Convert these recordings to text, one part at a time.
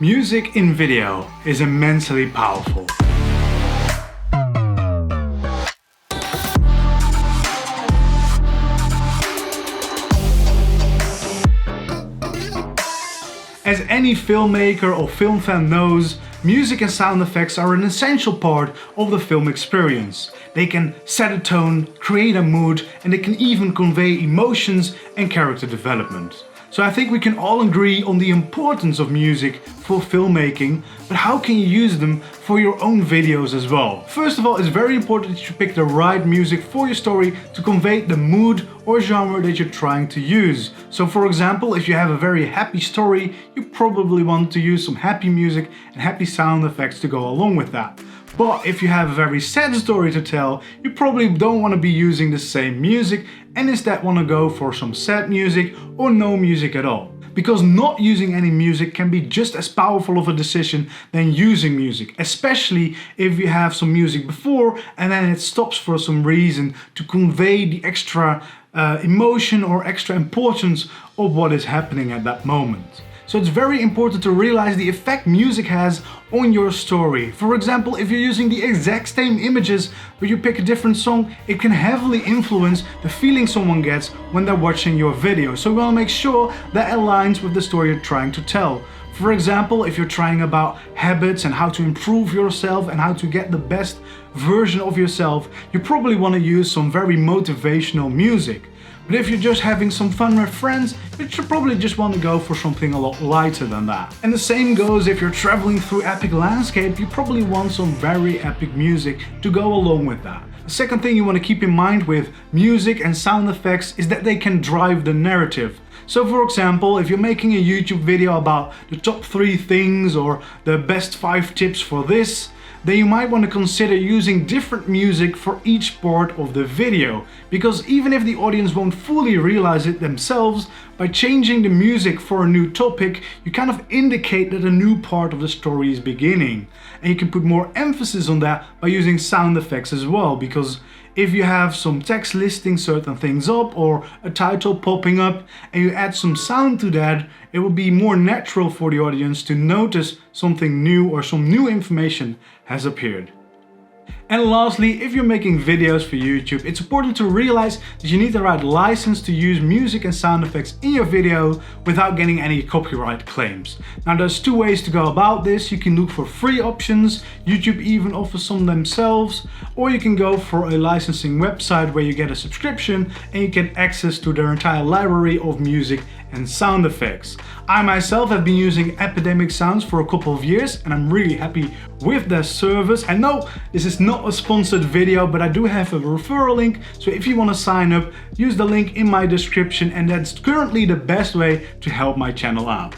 Music in video is immensely powerful. As any filmmaker or film fan knows, music and sound effects are an essential part of the film experience. They can set a tone, create a mood, and they can even convey emotions and character development. So I think we can all agree on the importance of music for filmmaking, but how can you use them for your own videos as well? First of all, it's very important that you pick the right music for your story to convey the mood or genre that you're trying to use. So for example, if you have a very happy story, you probably want to use some happy music and happy sound effects to go along with that. But if you have a very sad story to tell, you probably don't want to be using the same music and instead want to go for some sad music or no music at all. Because not using any music can be just as powerful of a decision than using music, especially if you have some music before and then it stops for some reason to convey the extra emotion or extra importance of what is happening at that moment. So it's very important to realize the effect music has on your story. For example, if you're using the exact same images but you pick a different song, it can heavily influence the feeling someone gets when they're watching your video. So we want to make sure that aligns with the story you're trying to tell. For example, if you're trying about habits and how to improve yourself and how to get the best version of yourself, you probably want to use some very motivational music. But if you're just having some fun with friends, you should probably just want to go for something a lot lighter than that. And the same goes if you're traveling through epic landscape, you probably want some very epic music to go along with that. The second thing you want to keep in mind with music and sound effects is that they can drive the narrative. So for example, if you're making a YouTube video about the top 3 things or the best 5 tips for this, then you might want to consider using different music for each part of the video. Because even if the audience won't fully realize it themselves, by changing the music for a new topic, you kind of indicate that a new part of the story is beginning. And you can put more emphasis on that by using sound effects as well, because if you have some text listing certain things up or a title popping up and you add some sound to that, it will be more natural for the audience to notice something new or some new information has appeared. And lastly, if you're making videos for YouTube, it's important to realize that you need the right license to use music and sound effects in your video without getting any copyright claims. Now there's 2 ways to go about this. You can look for free options, YouTube even offers some themselves, or you can go for a licensing website where you get a subscription and you get access to their entire library of music and sound effects. I myself have been using Epidemic Sounds for a couple of years and I'm really happy with their service. And no, this is not a sponsored video, but I do have a referral link, so if you want to sign up, use the link in my description, and that's currently the best way to help my channel out.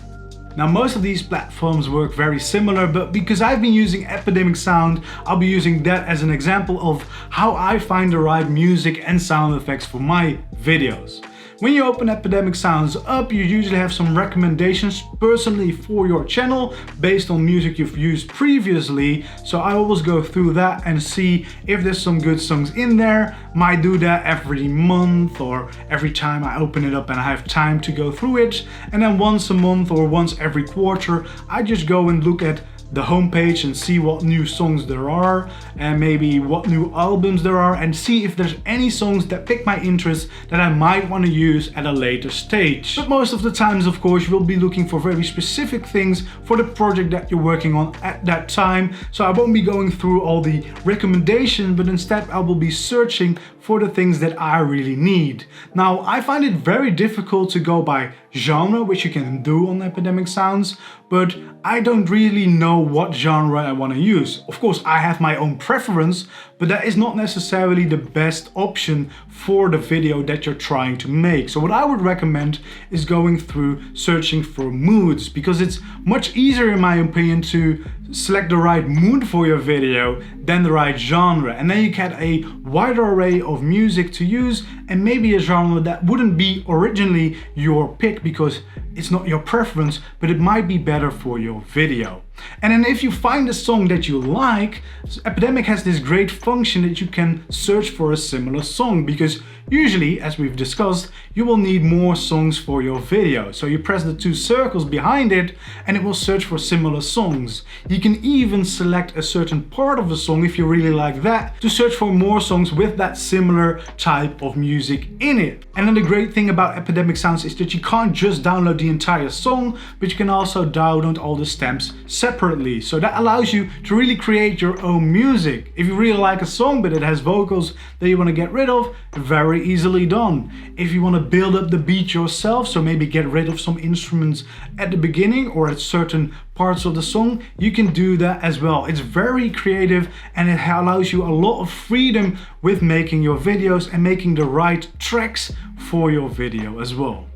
Now most of these platforms work very similar, but because I've been using Epidemic Sound, I'll be using that as an example of how I find the right music and sound effects for my videos. When you open Epidemic Sounds up, you usually have some recommendations personally for your channel based on music you've used previously. So I always go through that and see if there's some good songs in there. Might do that every month or every time I open it up and I have time to go through it. And then once a month or once every quarter, I just go and look at the homepage and see what new songs there are and maybe what new albums there are, and see if there's any songs that pick my interest that I might want to use at a later stage. But most of the times, of course, you will be looking for very specific things for the project that you're working on at that time. So I won't be going through all the recommendations, but instead I will be searching for the things that I really need. Now I find it very difficult to go by genre, which you can do on Epidemic Sounds, but I don't really know what genre I want to use. Of course, I have my own preference, but that is not necessarily the best option for the video that you're trying to make. So what I would recommend is going through searching for moods, because it's much easier in my opinion to select the right mood for your video than the right genre, and then you get a wider array of music to use and maybe a genre that wouldn't be originally your pick because it's not your preference, but it might be better for your video. And then if you find a song that you like, Epidemic has this great function that you can search for a similar song, because usually, as we've discussed, you will need more songs for your video. So you press the two circles behind it and it will search for similar songs. You can even select a certain part of the song, if you really like that, to search for more songs with that similar type of music in it. And then the great thing about Epidemic Sounds is that you can't just download the entire song, but you can also download all the stems separately. So that allows you to really create your own music. If you really like a song but it has vocals that you want to get rid of, very easily done. If you want to build up the beat yourself, so maybe get rid of some instruments at the beginning or at certain parts of the song, you can do that as well. It's very creative and it allows you a lot of freedom with making your videos and making the right tracks for your video as well.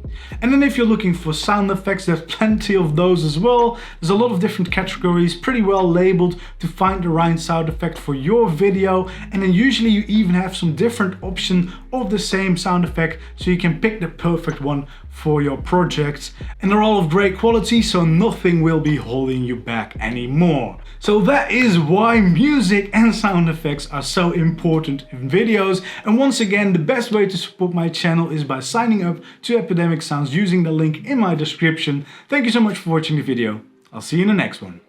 And then if you're looking for sound effects, there's plenty of those as well. There's a lot of different categories, pretty well labeled to find the right sound effect for your video. And then usually you even have some different options of the same sound effect, so you can pick the perfect one for your projects. And they're all of great quality, so nothing will be holding you back anymore. So that is why music and sound effects are so important in videos. And once again, the best way to support my channel is by signing up to Epidemic Sounds using the link in my description. Thank you so much for watching the video. I'll see you in the next one.